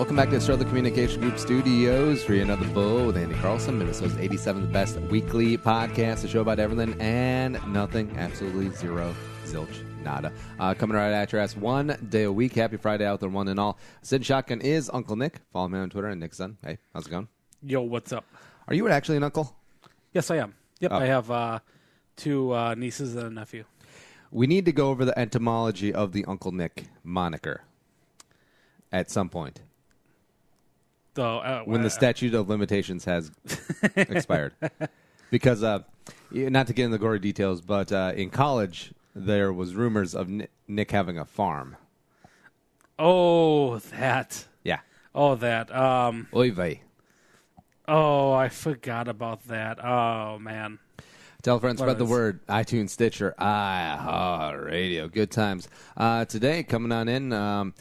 Welcome back to the Struggle Communication Group Studios for another Bull with Andy Carlson, Minnesota's 87th best weekly podcast, a show about everything and nothing, absolutely zero, zilch, nada. Coming right at your ass 1 day a week. Happy Friday out there, one and all. Sitting shotgun is Uncle Nick. Follow me on Twitter and Nick's son. Hey, how's it going? Yo, what's up? Are you actually an uncle? Yes, I am. Yep, Oh. I have two nieces and a nephew. We need to go over the etymology of the Uncle Nick moniker at some point. So, when the statute of limitations has expired. Because, not to get into the gory details, but in college, there was rumors of Nick having a farm. Oh, that. Yeah. Oh, that. Oy vey. Oh, I forgot about that. Oh, man. Tell friends, spread the word. iTunes, Stitcher, Radio. Good times. Today, coming on in,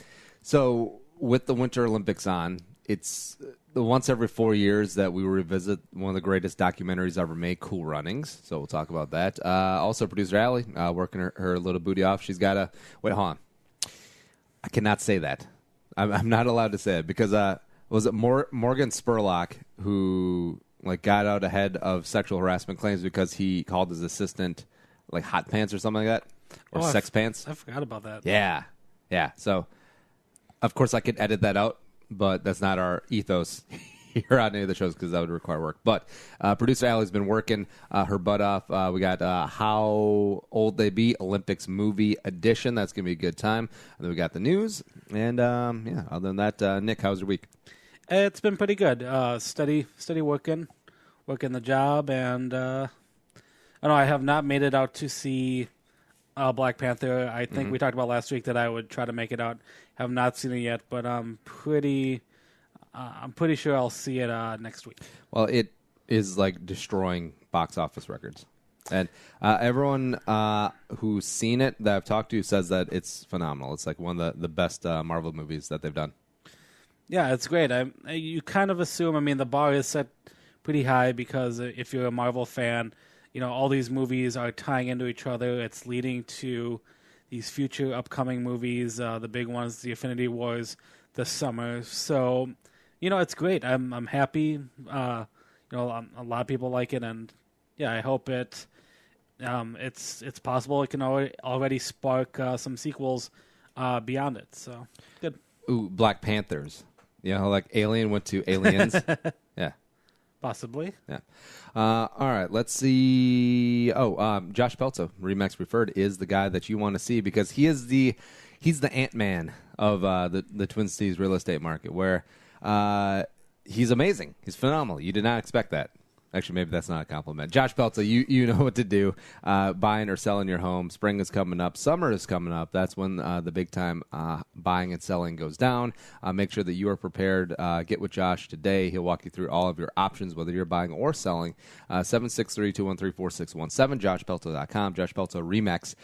so with the Winter Olympics on, it's the once every 4 years that we revisit one of the greatest documentaries ever made, Cool Runnings. So we'll talk about that. Also, producer Allie, working her little booty off. She's got a... Wait, hold on. I cannot say that. I'm not allowed to say it because was it Morgan Spurlock who got out ahead of sexual harassment claims because he called his assistant hot pants or something like that? Or sex pants? I forgot about that. Yeah. Yeah. So, of course, I could edit that out. But that's not our ethos here on any of the shows because that would require work. But producer Allie's been working her butt off. We got How Old They Be, Olympics Movie Edition. That's going to be a good time. And then we got the news. And, other than that, Nick, how's your week? It's been pretty good. Steady working the job. And I have not made it out to see Black Panther. I think we talked about last week that I would try to make it out. Have not seen it yet, but I'm pretty sure I'll see it next week. Well, it is destroying box office records, and everyone who's seen it that I've talked to says that it's phenomenal. It's one of the best Marvel movies that they've done. Yeah, it's great. You kind of assume. I mean, the bar is set pretty high because if you're a Marvel fan, all these movies are tying into each other. It's leading to these future upcoming movies, the big ones, the Infinity Wars this summer. So, it's great. I'm happy. A lot of people like it, and I hope it's possible it can already spark some sequels beyond it. So good. Ooh, Black Panthers. Alien went to Aliens. Yeah. Possibly. Yeah. All right. Let's see. Josh Pelto, Remax Preferred, is the guy that you want to see because he's the Ant-Man of the Twin Cities real estate market, where he's amazing. He's phenomenal. You did not expect that. Actually, maybe that's not a compliment. Josh Pelto, you know what to do. Buying or selling your home. Spring is coming up. Summer is coming up. That's when the big time buying and selling goes down. Make sure that you are prepared. Get with Josh today. He'll walk you through all of your options, whether you're buying or selling. 763-213-4617. JoshPelto.com. Josh Pelto, Remax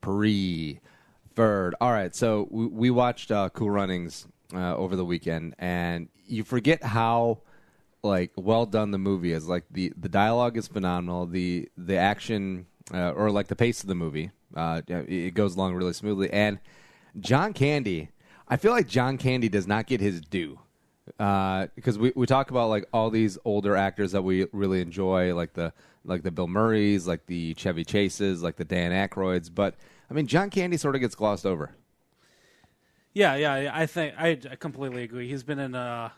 Preferred. All right, so we watched Cool Runnings over the weekend, and you forget how well done the movie is. The dialogue is phenomenal. The action or the pace of the movie, it goes along really smoothly. And John Candy, I feel like John Candy does not get his due because we talk about all these older actors that we really enjoy, like the Bill Murrays, the Chevy Chases, the Dan Aykroyds. But I mean, John Candy sort of gets glossed over. Yeah. I think I completely agree. He's been in a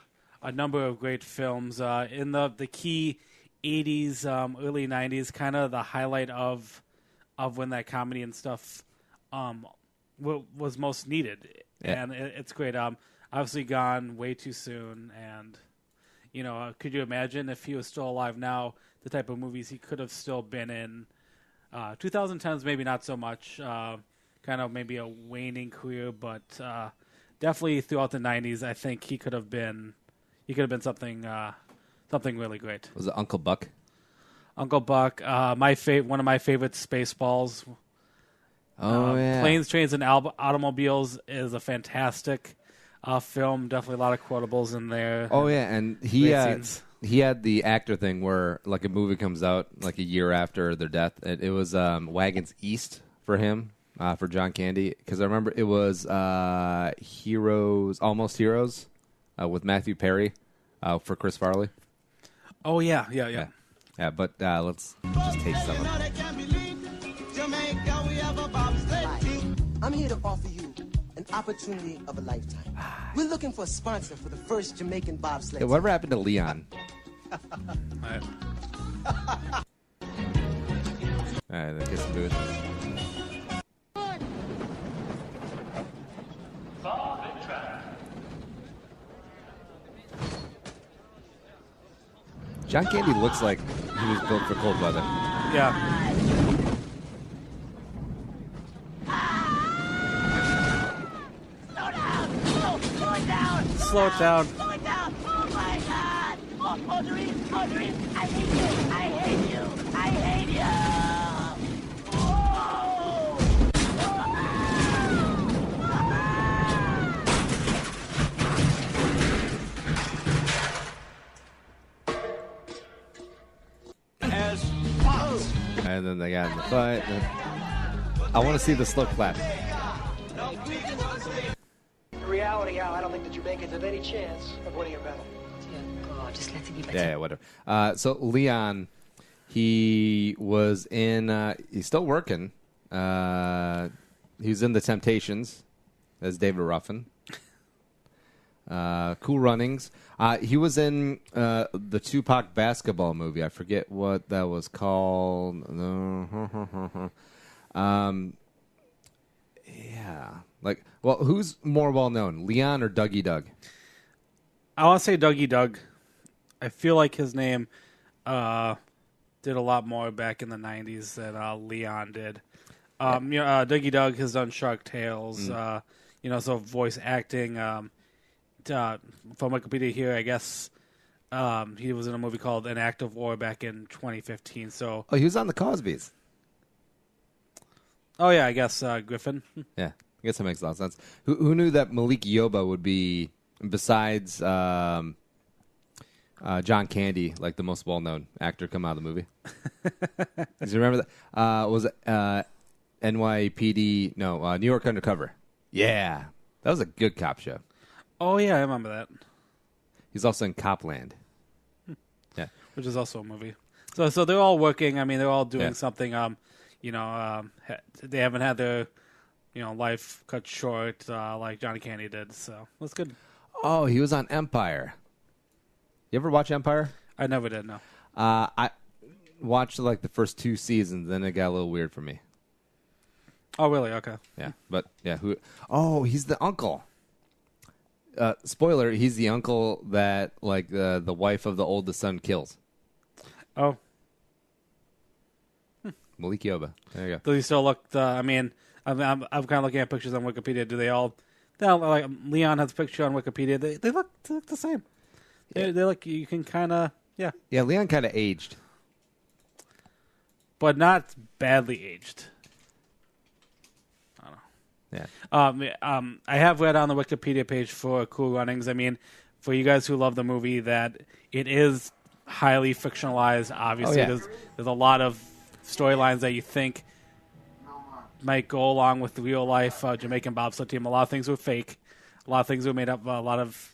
number of great films in the key 80s, early 90s, kind of the highlight of when that comedy and stuff was most needed. Yeah. And it's great. Obviously gone way too soon. And, could you imagine if he was still alive now, the type of movies he could have still been in? 2010s, maybe not so much, kind of maybe a waning career, but definitely throughout the 90s, I think he could have been something really great. Was it Uncle Buck? Uncle Buck, one of my favorite Spaceballs. Yeah. Planes, Trains, and Automobiles is a fantastic film. Definitely a lot of quotables in there. Oh yeah, and he had the actor thing where a movie comes out a year after their death. It was Wagons East for him, for John Candy, because I remember it was Heroes, Almost Heroes. with Matthew Perry for Chris Farley. Oh, yeah. Yeah, but let's just take some of it. I'm here to offer you an opportunity of a lifetime. We're looking for a sponsor for the first Jamaican bobsled. Yeah, whatever happened to Leon? All right. All right, let's get some booze. John Candy looks like he was built for cold weather. Yeah. Slow it down. Slow it down. Oh my God. Oh, Doreen, I hate you. I hate you. I hate you. Oh. As Fox. And then they got in the fight. I want to see the slow clap. In reality, Al, I don't think the Jamaicans have any chance of winning a medal. God, just let it be better. Yeah, whatever. So Leon, he was in. He's still working. He was in The Temptations as David Ruffin. Cool Runnings. He was in the Tupac basketball movie. I forget what that was called. Yeah. Like, well, who's more well known, Leon or Dougie Doug? I want to say Dougie Doug. I feel like his name did a lot more back in the 90s than Leon did. Dougie Doug has done Shark Tales, so voice acting. From Wikipedia here, I guess he was in a movie called An Act of War back in 2015. So, he was on the Cosbys. oh yeah, I guess Griffin. Yeah, I guess that makes a lot of sense. Who knew that Malik Yoba would be, besides John Candy, like the most well-known actor come out of the movie? Do you remember that? Was it NYPD? No, New York Undercover. Yeah, that was a good cop show. Oh yeah, I remember that. He's also in Copland. Yeah, Which is also a movie. So they're all working. I mean, they're all doing something. They haven't had their, life cut short like Johnny Candy did. So that's good. Oh, he was on Empire. You ever watch Empire? I never did. No. I watched like the first 2 seasons, then it got a little weird for me. Oh, really? Okay. Yeah, but yeah, who? Oh, he's the uncle. Spoiler: he's the uncle that like the wife of the oldest son kills. Oh. Malik Yoba. There you go. Does he still look? I'm kind of looking at pictures on Wikipedia. Do they all? Like Leon has a picture on Wikipedia. They look the same. They look. You can kind of Yeah, Leon kind of aged, but not badly aged. Yeah. I have read on the Wikipedia page for Cool Runnings. I mean, for you guys who love the movie, that it is highly fictionalized. Obviously, there's a lot of storylines that you think might go along with the real life Jamaican bobsled team. A lot of things were fake. A lot of things were made up. A lot of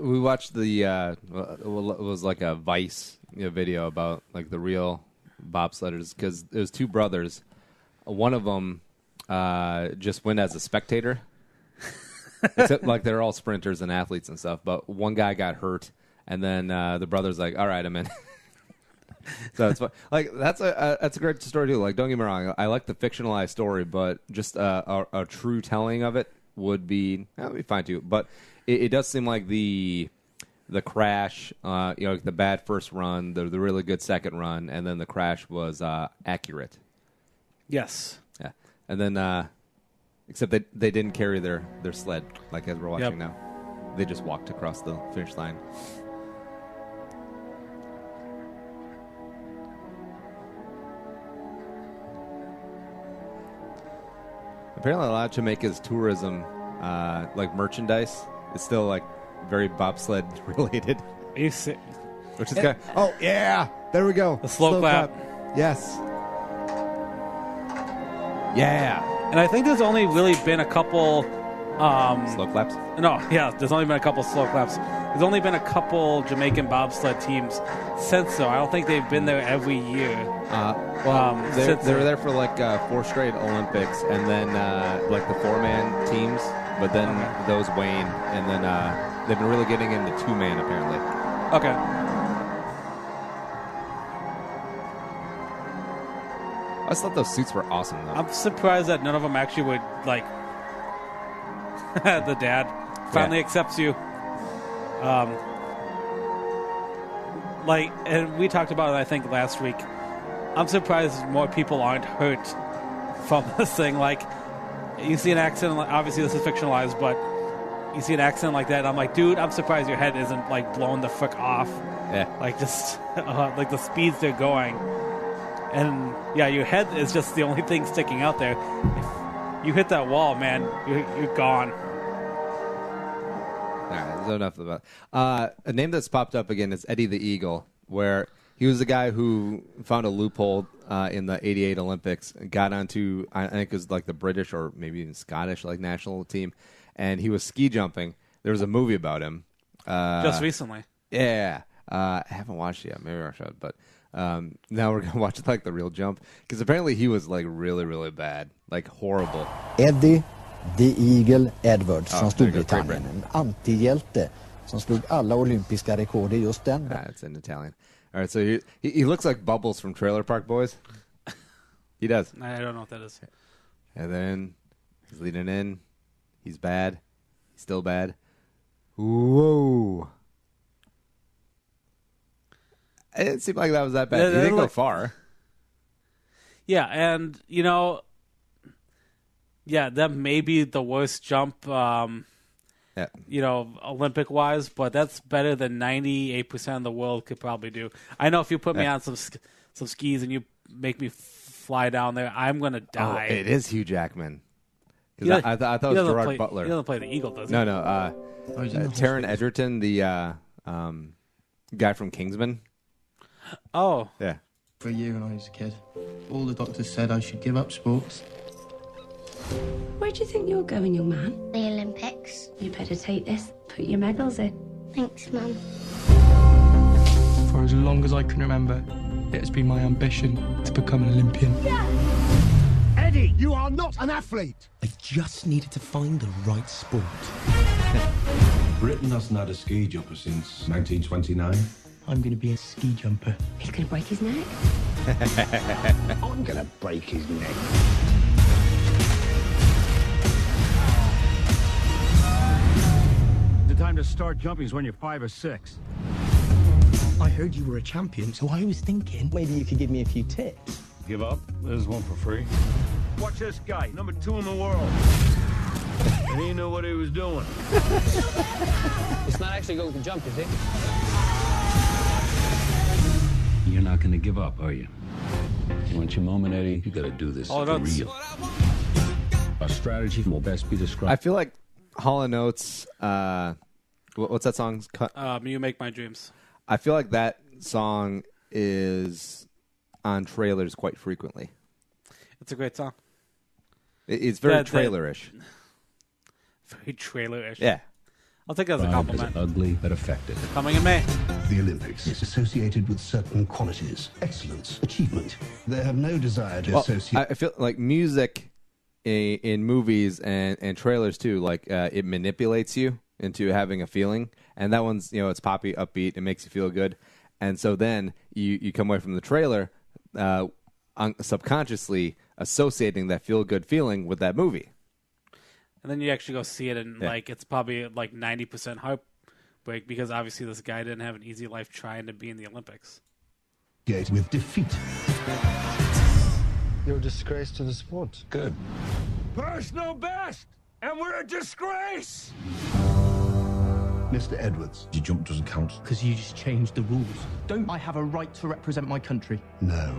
we watched the it was like a Vice video about like the real bobsledders, because there's 2 brothers. One of them just went as a spectator. Like they're all sprinters and athletes and stuff, but one guy got hurt, and then the brother's like, "All right, I'm in." So it's fun. Like that's a great story too. Like, don't get me wrong, I like the fictionalized story, but just a true telling of it would be fine too. But it does seem like the crash, the bad first run, the really good second run, and then the crash was accurate. yes. Yeah, and then except they didn't carry their sled like as we're watching now. They just walked across the finish line. Apparently, a lot of Jamaica's tourism, like merchandise, is still like very bobsled related. Which is kind of, oh yeah, there we go. The slow clap. Yes. Yeah. And I think there's only really been a couple Slow claps? No, yeah, there's only been a couple slow claps. There's only been a couple Jamaican bobsled teams since, though. I don't think they've been there every year. They were there for like 4 straight Olympics, and then like the 4-man teams, but then those wane, and then they've been really getting into 2-man apparently. Okay. I just thought those suits were awesome, though. I'm surprised that none of them actually would, like, the dad finally accepts you. Like, and we talked about it, I think, last week. I'm surprised more people aren't hurt from this thing. Like, you see an accident, obviously this is fictionalized, but you see an accident like that, and I'm like, dude, I'm surprised your head isn't, like, blown the frick off. Yeah. Like, just, like, the speeds they're going. And, yeah, your head is just the only thing sticking out there. If you hit that wall, man, you're gone. All right, that's enough about a name that's popped up again is Eddie the Eagle, where he was the guy who found a loophole in the '88 Olympics, got onto, I think it was like the British or maybe even Scottish like national team, and he was ski jumping. There was a movie about him. Just recently. Yeah. I haven't watched it yet. Maybe I should, but now we're going to watch like the real jump, because apparently he was like really, really bad, like horrible. Eddie the Eagle Edwards från Storbritannien, en antihjälte som slog alla olympiska rekord i just den. It's in Italian. All right, so he looks like Bubbles from Trailer Park Boys. He does. I don't know what that is. And then he's leading in. He's bad. He's still bad. Whoa. It didn't seem like that was that bad. He didn't go far. Yeah, and, you know, yeah, that may be the worst jump, you know, Olympic-wise, but that's better than 98% of the world could probably do. I know if you put me on some skis and you make me fly down there, I'm going to die. Oh, it is Hugh Jackman. I thought it was Gerard Butler. He doesn't play the Eagle, does he? No. Taron Egerton, the guy from Kingsman. Oh. Yeah. For a year when I was a kid, all the doctors said I should give up sports. Where do you think you're going, young man? The Olympics. You better take this. Put your medals in. Thanks, Mum. For as long as I can remember, it has been my ambition to become an Olympian. Yeah. Eddie, you are not an athlete. I just needed to find the right sport. Britain hasn't had a ski jumper since 1929. I'm going to be a ski jumper. He's going to break his neck. I'm going to break his neck. The time to start jumping is when you're 5 or 6. I heard you were a champion, so I was thinking maybe you could give me a few tips. Give up? There's one for free. Watch this guy, number 2 in the world. And he knew what he was doing. It's not actually going to jump, is it? You're not going to give up, are you? You want your moment, Eddie? You got to do this for real. Our strategy will best be described. I feel like Hall & Oates, what's that song? You Make My Dreams. I feel like that song is on trailers quite frequently. It's a great song. It's very trailer-ish. Very trailer-ish. Yeah. I'll take that as a compliment. Ugly but effective. Coming in May. The Olympics is associated with certain qualities, excellence, achievement. They have no desire to associate. I feel like music in movies and trailers too, like it manipulates you into having a feeling. And that one's, you know, it's poppy, upbeat, it makes you feel good. And so then you come away from the trailer subconsciously associating that feel-good feeling with that movie. And then you actually go see it, and like it's probably like 90% heartbreak, because obviously this guy didn't have an easy life trying to be in the Olympics. With defeat. You're a disgrace to the sport. Good. Personal best! And we're a disgrace! Mr. Edwards. Your jump doesn't count. Because you just changed the rules. Don't I have a right to represent my country? No.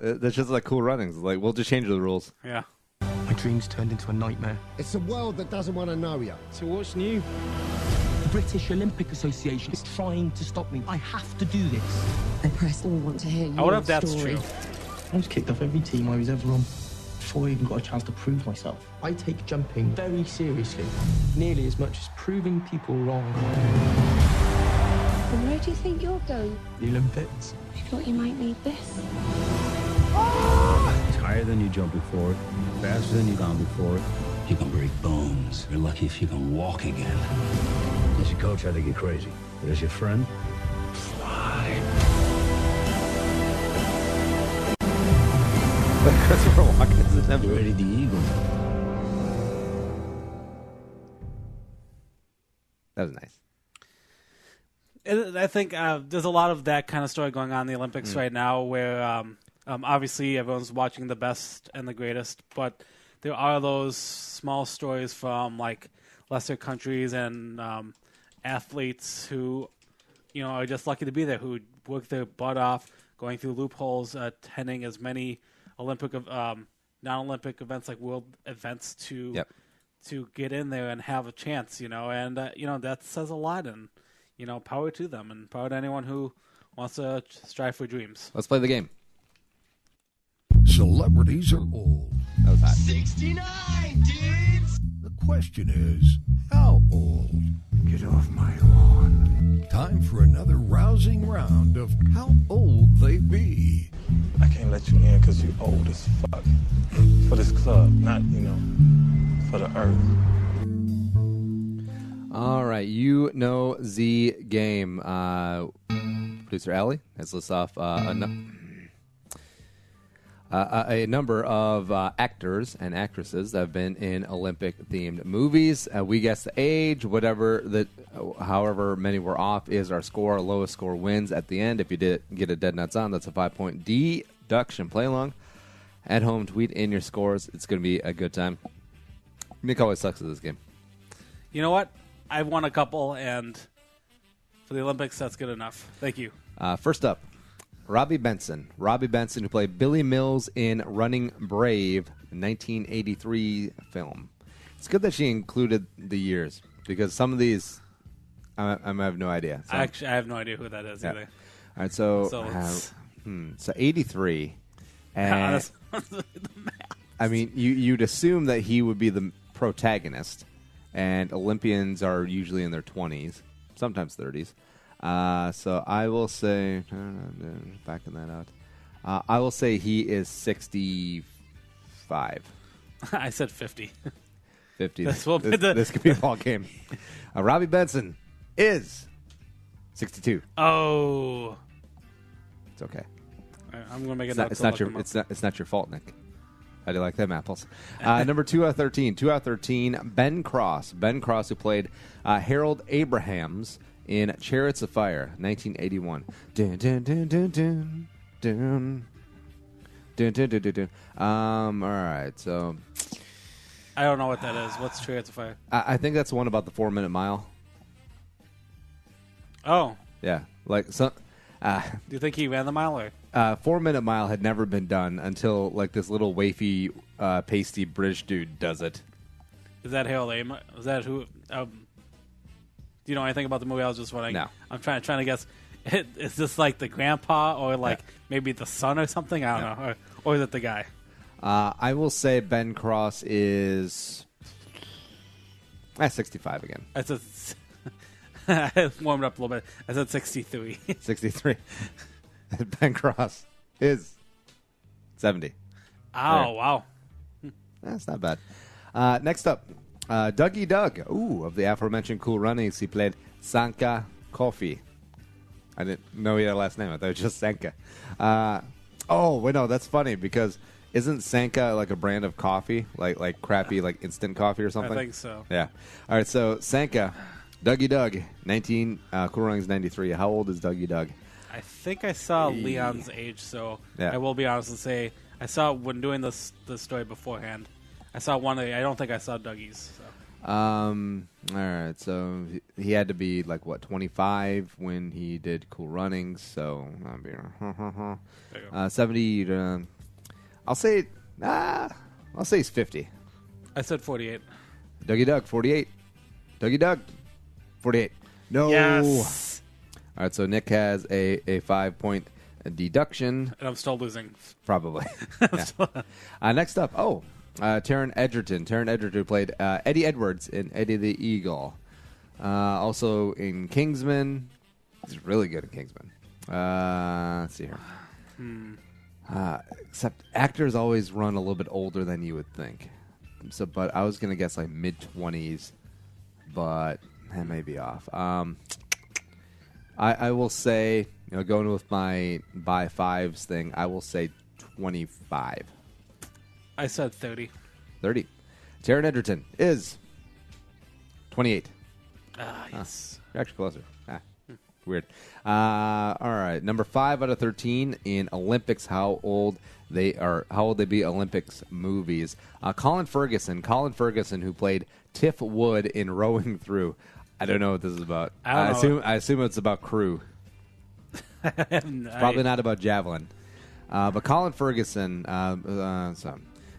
That's just like Cool Runnings. Like, we'll just change the rules. Yeah. My dreams turned into a nightmare. It's a world that doesn't want to know you. So what's new? The British Olympic Association is trying to stop me. I have to do this. The press all want to hear your I wonder if that's story. true. I was kicked off every team I was ever on. before I even got a chance to prove myself. I take jumping very seriously, nearly as much as proving people wrong. And where do you think you're going? The Olympics. You thought you might need this? It's higher than you jumped before, faster than you've gone before. You can break bones. You're lucky if you can walk again. As your coach, I think you're crazy. But as your friend, fly. Christopher Walken is never Ready the Eagle. That was nice. I think there's a lot of that kind of story going on in the Olympics right now where obviously everyone's watching the best and the greatest, but there are those small stories from like lesser countries and athletes who, you know, are just lucky to be there, who work their butt off, going through loopholes, attending as many Olympic, non-Olympic events like world events to get in there and have a chance, you know, and you know, that says a lot, and you know, power to them and power to anyone who wants to strive for dreams. Let's play the game. Celebrities are old. That was hot. 69, dudes! The question is, how old? Get off my lawn. Time for another rousing round of how old they be. I can't let you in because you're old as fuck. For this club, not, you know, for the earth. All right, you know the game. Producer Allie has listed off a number of actors and actresses that have been in Olympic-themed movies. We guess the age, however many we're off is our score. Lowest score wins at the end. If you did get a dead nuts on, that's a 5-point deduction. Play along at home. Tweet in your scores. It's going to be a good time. Nick always sucks at this game. You know what? I've won a couple, and for the Olympics, that's good enough. Thank you. First up, Robbie Benson. Robbie Benson, who played Billy Mills in Running Brave, 1983 film. It's good that she included the years, because some of these, I have no idea. So, I have no idea who that is either. All right, so 83. And, I mean, you'd assume that he would be the protagonist, and Olympians are usually in their 20s, sometimes 30s. So I will say, backing that out, I will say he is 65. I said 50. 50. This could be a ball game. Robbie Benson is 62. Oh, it's okay. I'm gonna make it's not your fault, Nick. How do you like them apples? Number 2 out of 13. 2 out of 13. Ben Cross. Ben Cross, who played Harold Abrahams in Chariots of Fire, 1981. Dun, dun, dun, dun, dun, dun. Dun, dun, dun, dun, dun. All right, so I don't know what that is. What's Chariots of Fire? I think that's the one about the 4-minute mile. Oh, yeah, like so. Do you think he ran the mile? Or? 4-minute mile had never been done until like this little wafy, pasty British dude does it. Is that Harold Ames? Is that who? Do you know anything about the movie? I was just wondering. No. I'm trying to guess. Is this like the grandpa or like maybe the son or something? I don't know. Or is it the guy? I will say Ben Cross is 65 again. I said I warmed up a little bit. I said 63. 63. Ben Cross is 70. Oh, wow. That's not bad. Next up, Dougie Doug. Of the aforementioned Cool Runnings, he played Sanka Coffee. I didn't know he had a last name. I thought it was just Sanka. Wait, no, that's funny because isn't Sanka like a brand of coffee? Like crappy, like instant coffee or something? I think so. Yeah. All right, so Sanka, Dougie Doug, Cool Runnings 93. How old is Dougie Doug? I think I saw Leon's age, so I will be honest and say I saw when doing this story beforehand. I saw one. I don't think I saw Dougie's. So. All right, so he had to be like what 25 when he did Cool Runnings. So 70. I'll say he's 50. I said 48. Dougie Doug 48. Dougie Doug 48. No. Yes. All right, so Nick has a 5-point A deduction. And I'm still losing. Probably. Next up, Taron Egerton. Taron Egerton played Eddie Edwards in Eddie the Eagle. Also in Kingsman. He's really good at Kingsman. Let's see here. Except actors always run a little bit older than you would think. So, but I was going to guess like mid-20s, but that may be off. I will say, going with my by fives thing, I will say 25. I said 30. 30. Taron Egerton is 28. Yes. You're actually closer. Weird. All right. Number 5 out of 13 in Olympics. How old they be Olympics movies. Colin Ferguson, who played Tiff Wood in Rowing Through. I don't know what this is about. I assume it's about crew. It's probably not about javelin. But Colin Ferguson,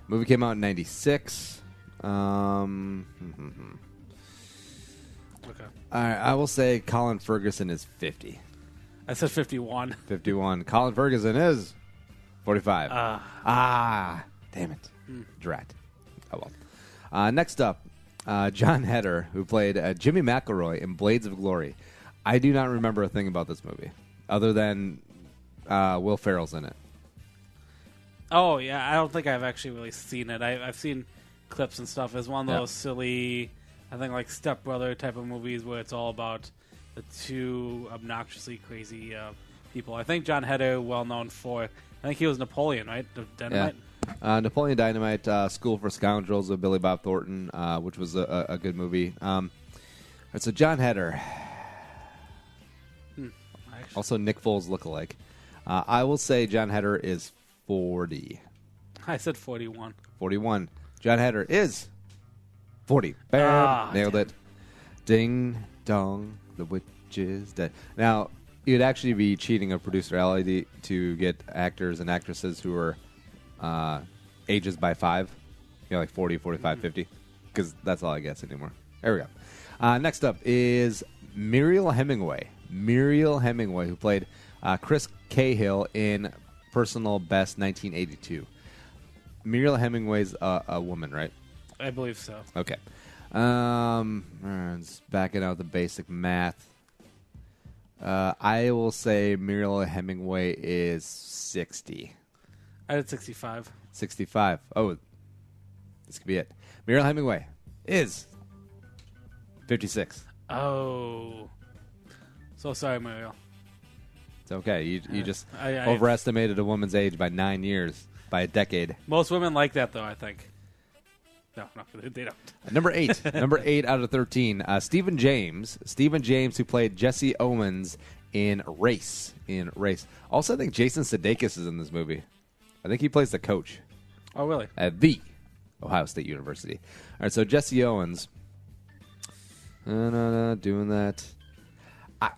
movie came out in 96. Okay. All right, I will say Colin Ferguson is 50. I said 51. 51. Colin Ferguson is 45. Damn it. Drat. Oh well. Next up, John Heder, who played Jimmy McElroy in Blades of Glory. I do not remember a thing about this movie, other than Will Ferrell's in it. Oh, yeah. I don't think I've actually really seen it. I've seen clips and stuff. It's one of those silly, I think, like Step Brother type of movies where it's all about the two obnoxiously crazy people. I think John Heder, well known for, I think he was Napoleon, right? Dynamite? Yeah. Napoleon Dynamite, School for Scoundrels with Billy Bob Thornton, which was a good movie. So John Heder. Also Nick Foles lookalike. I will say John Heder is 40. I said 41. 41. John Heder is 40. Bam. Nailed it. Ding dong. The witch is dead. Now, you'd actually be cheating of producerality to get actors and actresses who are ages by 5. Like 40, 45, 50. Because that's all I guess anymore. There we go. Next up is Muriel Hemingway. Muriel Hemingway, who played Chris Cahill in Personal Best 1982. Muriel Hemingway's a woman, right? I believe so. Okay. Just backing out the basic math. I will say Muriel Hemingway is 60. I had 65. 65. Oh, this could be it. Muriel Hemingway is 56. Oh. So sorry, Muriel. It's okay. You just overestimated a woman's age by 9 years, by a decade. Most women like that, though, I think. No, they don't. Number 8. Number 8 out of 13. Stephen James. Stephen James, who played Jesse Owens in Race. Also, I think Jason Sudeikis is in this movie. I think he plays the coach. Oh, really? At the Ohio State University. All right, so Jesse Owens. Doing that.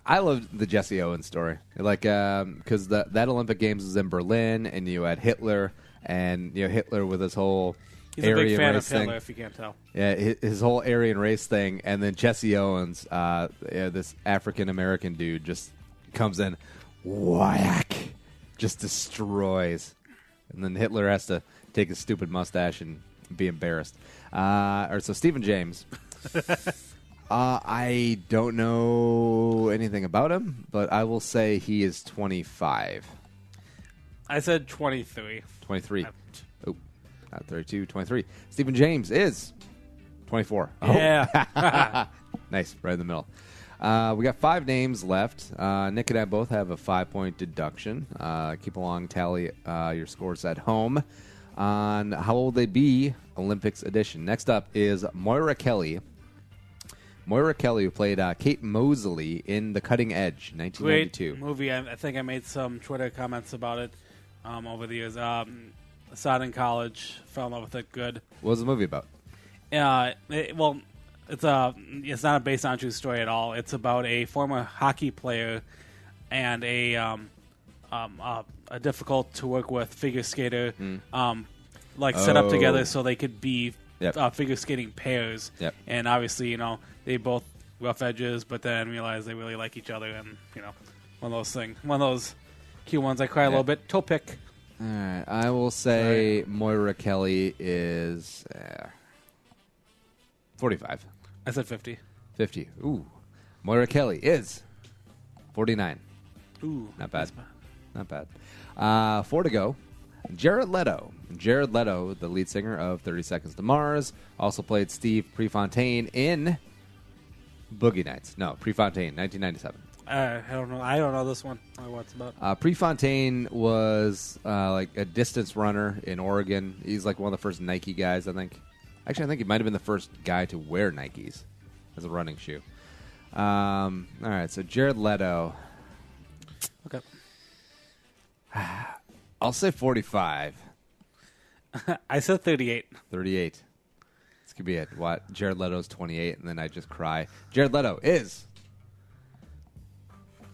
I love the Jesse Owens story. Like, because that Olympic Games was in Berlin, and you had Hitler, and Hitler with his whole He's Aryan a big fan race of Hitler, thing. if you can't tell. Yeah, his whole Aryan race thing, and then Jesse Owens, this African American dude, just comes in, whack, just destroys, and then Hitler has to take his stupid mustache and be embarrassed. So Stephen James. I don't know anything about him, but I will say he is 25. I said 23. 23. Oh, not 32, 23. Stephen James is 24. Yeah. Oh. Nice, right in the middle. We got 5 names left. Nick and I both have a 5-point deduction. Keep along, tally your scores at home on How Old They Be Olympics edition. Next up is Moira Kelly. Moira Kelly, who played Kate Mosley in The Cutting Edge, 1992. Great movie. I think I made some Twitter comments about it over the years. Saw it in college. Fell in love with it. Good. What was the movie about? It's not based on a true story at all. It's about a former hockey player and a difficult to work with figure skater, set up together so they could be figure skating pairs. Yep. And obviously, they both rough edges, but then realize they really like each other, and one of those things, one of those Cute ones. I cry a little bit. Toe pick. All right. I will say Moira Kelly is 45. I said 50. 50. Ooh. Moira Kelly is 49. Ooh. Not bad. Not bad. 4 to go. Jared Leto. Jared Leto, the lead singer of 30 Seconds to Mars, also played Steve Prefontaine in Boogie Nights. No, Prefontaine, 1997. I don't know. I don't know this one. What's about? Prefontaine was like a distance runner in Oregon. He's like one of the first Nike guys, I think. Actually, I think he might have been the first guy to wear Nikes as a running shoe. All right, so Jared Leto. Okay. I'll say 45. I said 38. 38. This could be it. What? Jared Leto's 28, and then I just cry. Jared Leto is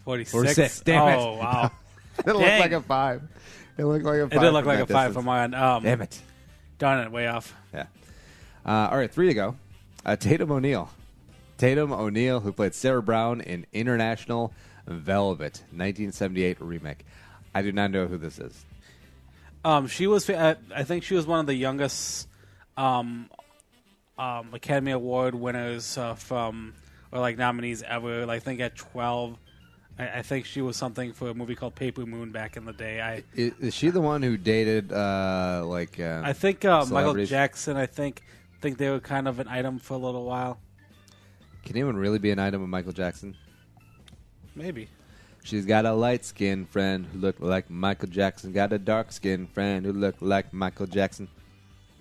46. 46. Damn it. Oh, wow. It looked like a 5. It looked like a 5. It did look like a 5 from mine. Damn it. Darn it. Way off. Yeah. All right, 3 to go. Tatum O'Neal. Tatum O'Neal, who played Sarah Brown in International Velvet, 1978 remake. I do not know who this is. She was. I think she was one of the youngest Academy Award winners from, or like nominees ever. Like, I think at 12. I think she was something for a movie called Paper Moon back in the day. Is she the one who dated I think Michael Jackson. I think they were kind of an item for a little while. Can anyone really be an item with Michael Jackson? Maybe. She's got a light-skinned friend who looked like Michael Jackson. Got a dark-skinned friend who looked like Michael Jackson.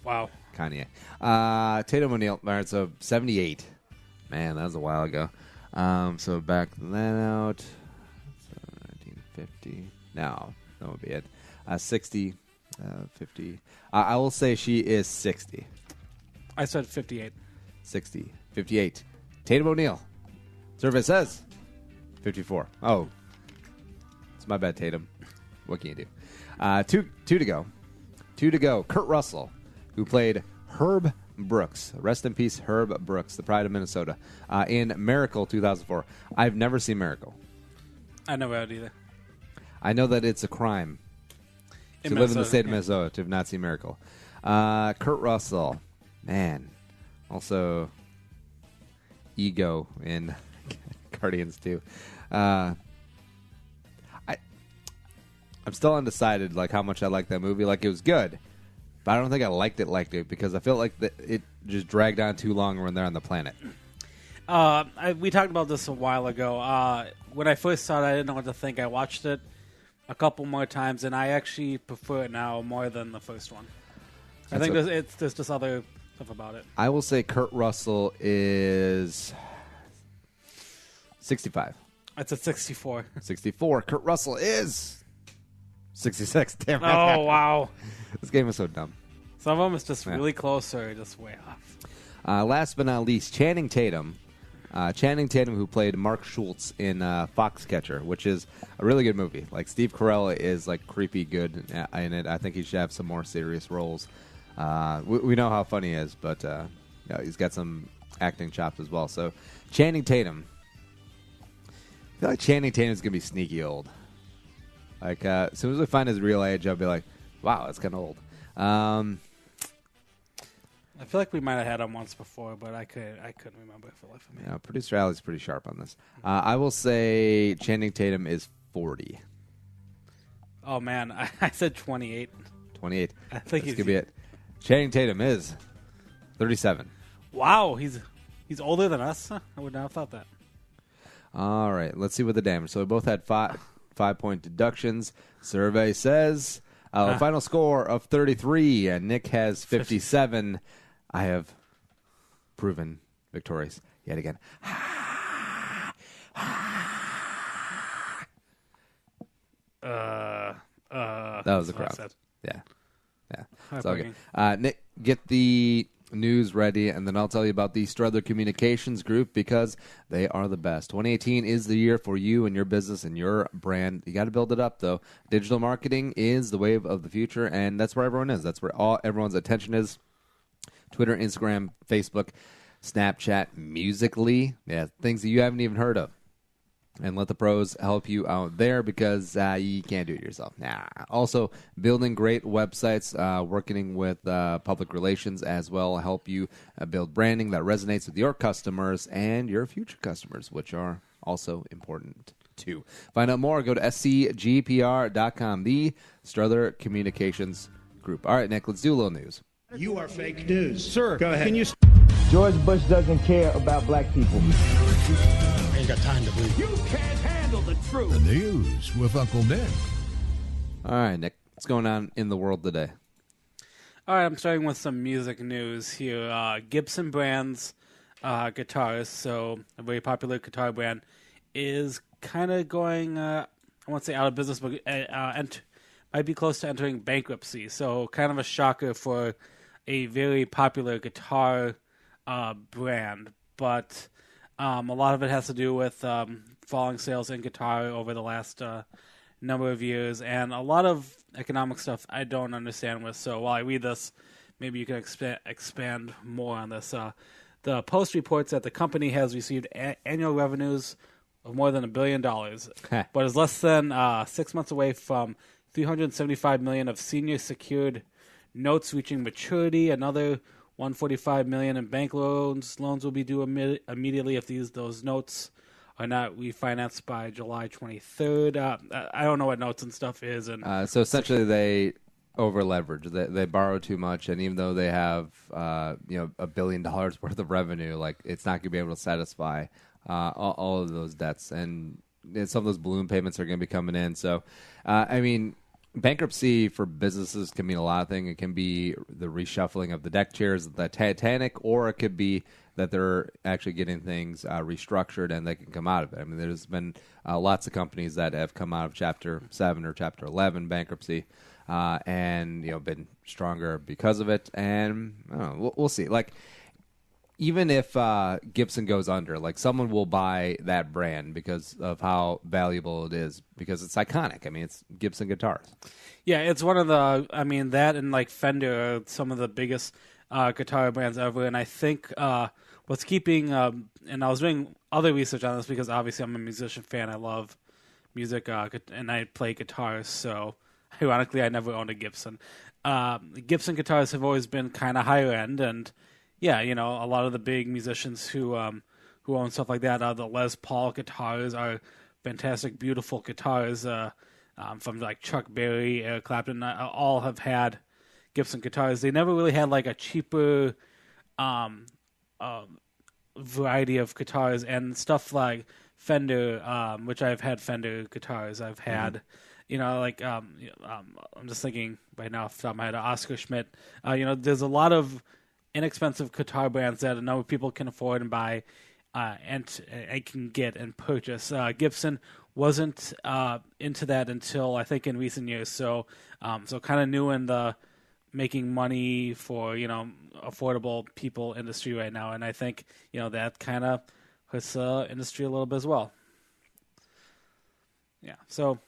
Wow. Kanye. Tatum O'Neal. All right, so 78. Man, that was a while ago. So back that out. So 1950. No, that would be it. 60. 50. I will say she is 60. I said 58. 60. 58. Tatum O'Neal. Survey says 54. Oh. It's my bad, Tatum. What can you do? Two to go. 2 to go. Kurt Russell, who played Herb Brooks. Rest in peace, Herb Brooks, the pride of Minnesota, in Miracle 2004. I've never seen Miracle. I never had either. I know that it's a crime to live in the state of Minnesota to have not seen Miracle. Kurt Russell. Man. Also, Ego in Guardians 2. I'm still undecided, like, how much I like that movie. Like, it was good, but I don't think I liked it because I felt like it just dragged on too long when they're on the planet. We talked about this a while ago. When I first saw it, I didn't know what to think. I watched it a couple more times, and I actually prefer it now more than the first one. I think there's just other stuff about it. I will say Kurt Russell is 65. It's at 64. 64. Kurt Russell is 66. Damn it. Oh, wow. This game is so dumb. Some of them is just really close or just way off. Last but not least, Channing Tatum. Channing Tatum, who played Mark Schultz in Foxcatcher, which is a really good movie. Like, Steve Carell is like creepy good in it. I think he should have some more serious roles. We know how funny he is, but he's got some acting chops as well. So, Channing Tatum. I feel like Channing Tatum's going to be sneaky old. Like, as soon as we find his real age, I'll be like, wow, that's kind of old. I feel like we might have had him once before, but I couldn't remember for the life of me. Yeah, producer Allie's pretty sharp on this. I will say Channing Tatum is 40. Oh, man. I said 28. 28. I think this could be it. Channing Tatum is 37. Wow, he's older than us? Huh? I would not have thought that. All right, let's see what the damage. So we both had 5-point deductions. Survey says final score of 33, and Nick has 57. I have proven victorious yet again. That was the crowd. Yeah. It's all good. Nick, get the news ready, and then I'll tell you about the Struther Communications Group because they are the best. 2018 is the year for you and your business and your brand. You got to build it up, though. Digital marketing is the wave of the future, and that's where everyone is. That's where everyone's attention is. Twitter, Instagram, Facebook, Snapchat, Musical.ly. Yeah, things that you haven't even heard of. And let the pros help you out there because you can't do it yourself. Also, building great websites, working with public relations as well, help you build branding that resonates with your customers and your future customers, which are also important too. Find out more, go to scgpr.com, the Strother Communications Group. All right, Nick, let's do a little news. You are fake news. Sir, go ahead. Can you... George Bush doesn't care about black people. I ain't got time to believe. You can't handle the truth. The news with Uncle Nick. All right, Nick, what's going on in the world today? All right, I'm starting with some music news here. Gibson brands guitars, so a very popular guitar brand, is kind of going, I won't say out of business, but might be close to entering bankruptcy. So kind of a shocker for a very popular guitar brand. But a lot of it has to do with falling sales in guitar over the last number of years, and a lot of economic stuff I don't understand with. So while I read this, maybe you can expand more on this. The Post reports that the company has received annual revenues of more than $1 billion, but is less than 6 months away from $375 million of senior secured notes reaching maturity. Another $145 million in bank loans will be due immediately if those notes are not refinanced by July 23rd. I don't know what notes and stuff is. And so essentially, they over leverage. They borrow too much, and even though they have $1 billion worth of revenue, like it's not going to be able to satisfy all of those debts, and some of those balloon payments are going to be coming in. So, I mean, bankruptcy for businesses can mean a lot of things. It can be the reshuffling of the deck chairs, the Titanic, or it could be that they're actually getting things restructured and they can come out of it. I mean, there's been lots of companies that have come out of Chapter 7 or Chapter 11 bankruptcy and been stronger because of it. And I don't know, we'll see. Like, even if Gibson goes under, like someone will buy that brand because of how valuable it is, because it's iconic. I mean, it's Gibson Guitars. Yeah, it's one of the, that and like Fender are some of the biggest guitar brands ever. And I think what's keeping, and I was doing other research on this because obviously I'm a musician fan. I love music and I play guitars. So ironically, I never owned a Gibson. Gibson guitars have always been kind of higher end, and yeah, a lot of the big musicians who own stuff like that, the Les Paul guitars are fantastic, beautiful guitars from like Chuck Berry, Eric Clapton, all have had Gibson guitars. They never really had like a cheaper variety of guitars, and stuff like Fender, which I've had Fender guitars. I've had, I'm just thinking right now off the top of my head, Oscar Schmidt. There's a lot of inexpensive guitar brands that a number of people can afford and buy and can get and purchase. Gibson wasn't into that until I think in recent years. So kind of new in the making money for affordable people industry right now, and I think that kind of hurts the industry a little bit as well. Yeah. So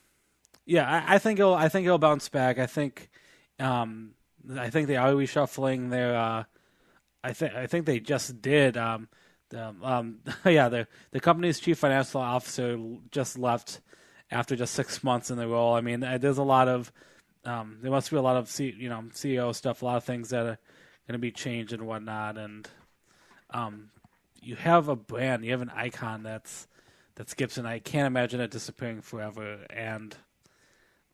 yeah, I think it'll bounce back. I think they are reshuffling their. I think they just did. The company's chief financial officer just left after just 6 months in the role. I mean, there's a lot of there must be a lot of CEO stuff, a lot of things that are going to be changed and whatnot. And you have a brand, you have an icon that's Gibson. I can't imagine it disappearing forever. And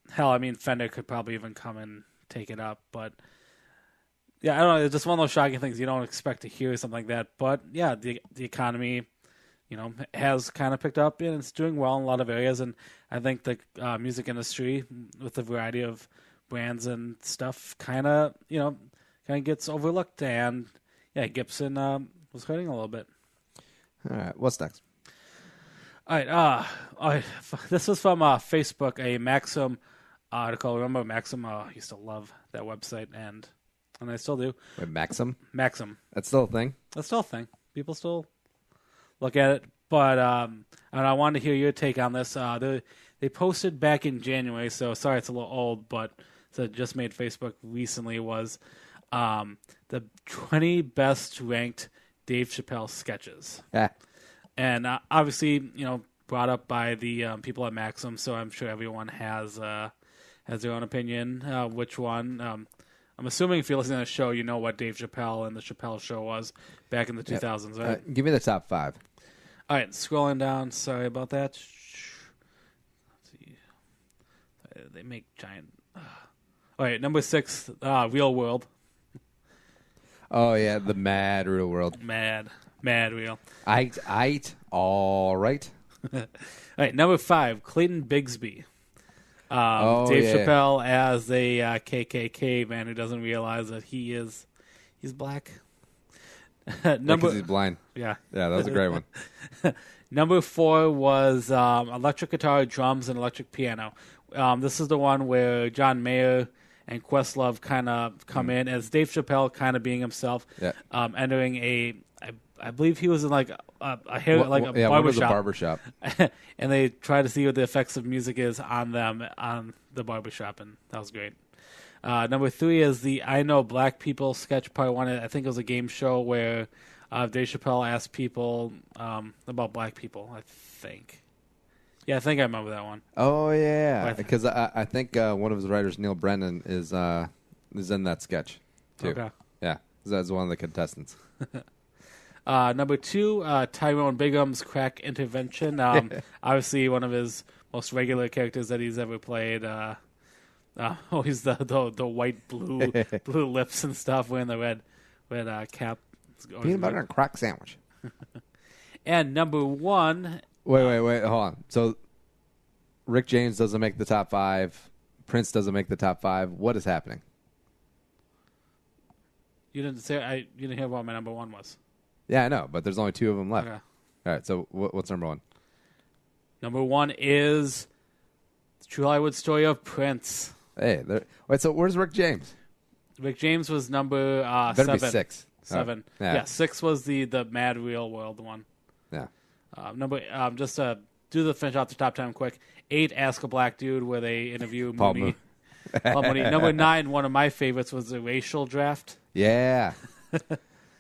hell, I mean, Fender could probably even come and take it up, but. Yeah, I don't know. It's just one of those shocking things you don't expect to hear something like that. But yeah, the economy, has kind of picked up and it's doing well in a lot of areas. And I think the music industry, with a variety of brands and stuff, kind of gets overlooked. And yeah, Gibson was hurting a little bit. All right, what's next? All right. This was from Facebook, a Maxim article. Remember Maxim? I used to love that website and I still do. Wait, Maxim? Maxim. That's still a thing? That's still a thing. People still look at it. But and I wanted to hear your take on this. They posted back in January, so sorry it's a little old, but it just made Facebook recently, was the 20 best ranked Dave Chappelle sketches. Yeah. And obviously, brought up by the people at Maxim, so I'm sure everyone has their own opinion. Which one? I'm assuming if you're listening to the show, you know what Dave Chappelle and the Chappelle Show was back in the 2000s, right? Give me the top 5. All right, scrolling down. Sorry about that. Let's see. They make giant. All right, number 6, Real World. Oh yeah, the Mad Real World. Mad Real. Aight. All right. All right, number 5, Clayton Bigsby. Dave Chappelle as a KKK man who doesn't realize that he's black. Because he's blind. Yeah, that was a great one. Number 4 was electric guitar, drums, and electric piano. This is the one where John Mayer and Questlove kind of come in as Dave Chappelle, kind of being himself, entering I believe he was in like a barbershop. And they try to see what the effects of music is on them on the barbershop, and that was great. Number 3 is the I Know Black People sketch part 1. I think it was a game show where Dave Chappelle asked people about black people, I think. Yeah, I think I remember that one. Oh, yeah. Because I think one of his writers, Neil Brennan, is in that sketch, too. Okay. Yeah, that's one of the contestants. Number 2, Tyrone Bigum's Crack Intervention. Obviously, one of his most regular characters that he's ever played. Always the white blue lips and stuff, wearing the red cap. Peanut butter and crack sandwich. And number 1. Wait, hold on. So, Rick James doesn't make the top 5. Prince doesn't make the top 5. What is happening? You didn't hear what my number 1 was. Yeah, I know, but there's only 2 of them left. Okay. All right, so what's number 1? Number 1 is The True Hollywood Story of Prince. Hey, wait, so where's Rick James? Rick James was number 7. Be 6. 7. Oh, yeah. 6 was the Mad Real World one. Yeah. Just to finish off the top 10 quick. 8, Ask a Black Dude, where they interview Paul Mooney. Number 9, one of my favorites, was the Racial Draft. Yeah.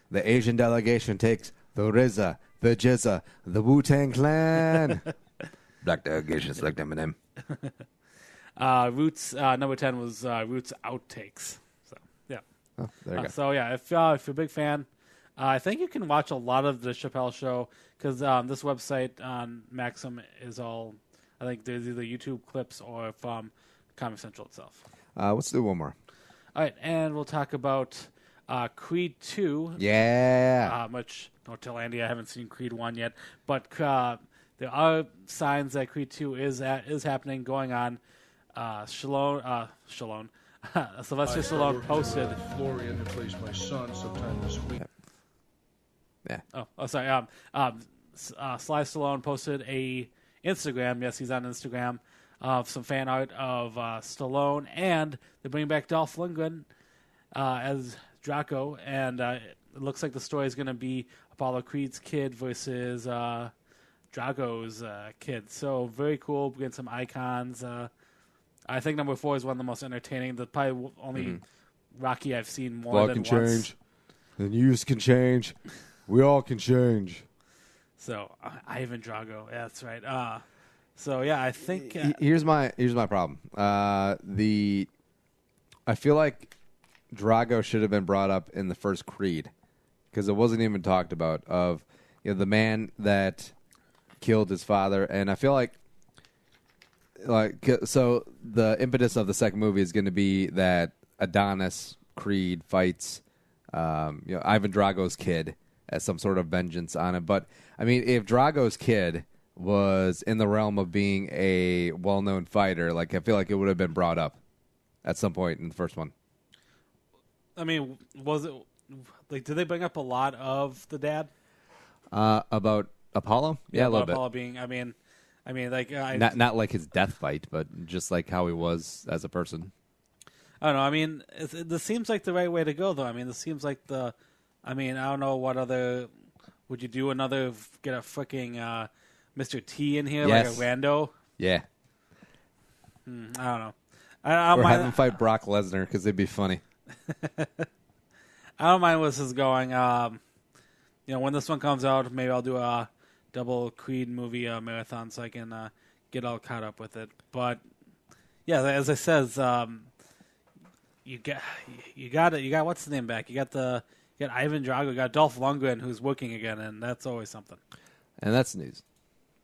The Asian delegation takes the RZA, the Jizza, the Wu-Tang Clan. Black delegation select Eminem. Roots, number 10 was Roots Outtakes. So, yeah. Oh, there you go. So, yeah, if you're a big fan, I think you can watch a lot of the Chappelle Show, because this website on Maxim is all, I think there's either YouTube clips or from Comedy Central itself. Let's do one more. All right, and we'll talk about Creed 2. Yeah. Which, don't tell Andy I haven't seen Creed 1 yet, but there are signs that Creed 2 is happening, going on. Sylvester Stallone posted. Florian, who plays my son, sometime this week. Yeah. Oh, sorry. Sly Stallone posted a Instagram. Yes, he's on Instagram. Of some fan art of Stallone, and they're bringing back Dolph Lundgren as Draco, and it looks like the story is going to be Apollo Creed's kid versus Drago's kid. So very cool. Getting some icons. I think number 4 is one of the most entertaining. The probably only Rocky I've seen more than once. Can change. The news can change. We all can change. So Ivan Drago. Yeah, that's right. So yeah, I think here's my problem. I feel like Drago should have been brought up in the first Creed, because it wasn't even talked about, of the man that killed his father, and I feel like so the impetus of the second movie is going to be that Adonis Creed fights Ivan Drago's kid as some sort of vengeance on him. But I mean, if Drago's kid was in the realm of being a well-known fighter, I feel like it would have been brought up at some point in the first one. I mean, was it did they bring up a lot of the dad? About Apollo? Yeah, a little bit. Apollo being, not like his death fight, but just like how he was as a person. I don't know. I mean, this seems like the right way to go, though. I mean, this seems like I don't know what other would you do get a freaking Mr. T in here, yes. like a rando? Yeah. I don't know. I don't or mind have him fight Brock Lesnar, because it'd be funny. I don't mind where this is going. When this one comes out, maybe I'll do a double Creed movie marathon so I can get all caught up with it. But yeah, as I says, you got what's the name back? You got Ivan Drago, you got Dolph Lundgren who's working again, and that's always something. And that's news.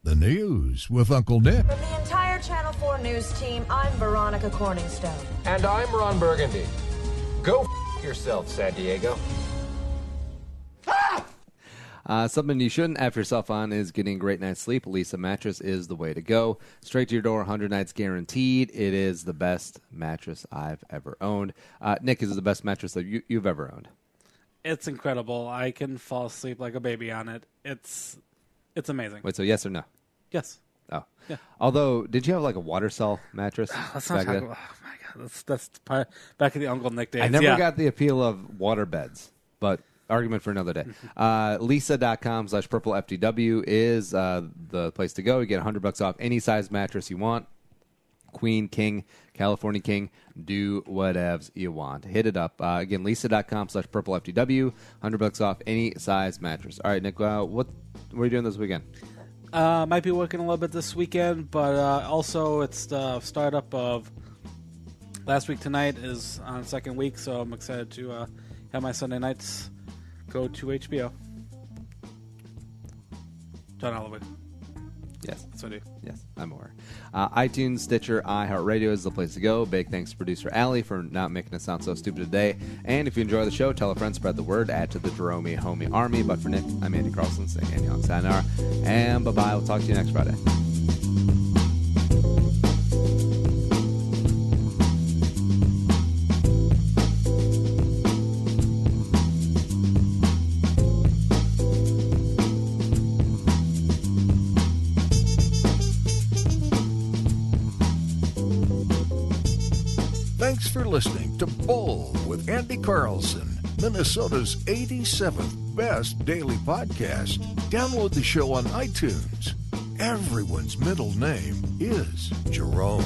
The news with Uncle Nick. From the entire Channel 4 news team, I'm Veronica Corningstone. And I'm Ron Burgundy. Go yourself, San Diego. Something you shouldn't F yourself on is getting a great night's sleep. Lisa Mattress is the way to go. Straight to your door, 100 nights guaranteed. It is the best mattress I've ever owned. Nick, is it the best mattress that you've ever owned? It's incredible. I can fall asleep like a baby on it. It's amazing. Wait, so yes or no? Yes. Oh. Yeah. Although, did you have like a water cell mattress? Let's not talk about. Oh my God, that's back in the Uncle Nick days. I never got the appeal of water beds, but argument for another day. Lisa.com/purpleftw is the place to go. You get $100 off any size mattress you want. Queen, king, California king, do whatevs you want. Hit it up. Again, lisa.com/purpleftw, $100 off any size mattress. All right, Nick, what are you doing this weekend? Might be working a little bit this weekend, but also it's the startup of last week tonight is on second week, so I'm excited to have my Sunday nights go to HBO. John Oliver. Yes. That's what I do. Yes, I'm aware. iTunes, Stitcher, iHeartRadio is the place to go. Big thanks to producer Allie for not making us sound so stupid today. And if you enjoy the show, tell a friend, spread the word, add to the Jerome Homie Army. But for Nick, I'm Andy Carlson saying Andy on Sayonara. And bye-bye. We'll talk to you next Friday. Thanks for listening to Bull with Andy Carlson, Minnesota's 87th best daily podcast. Download the show on iTunes. Everyone's middle name is Jerome.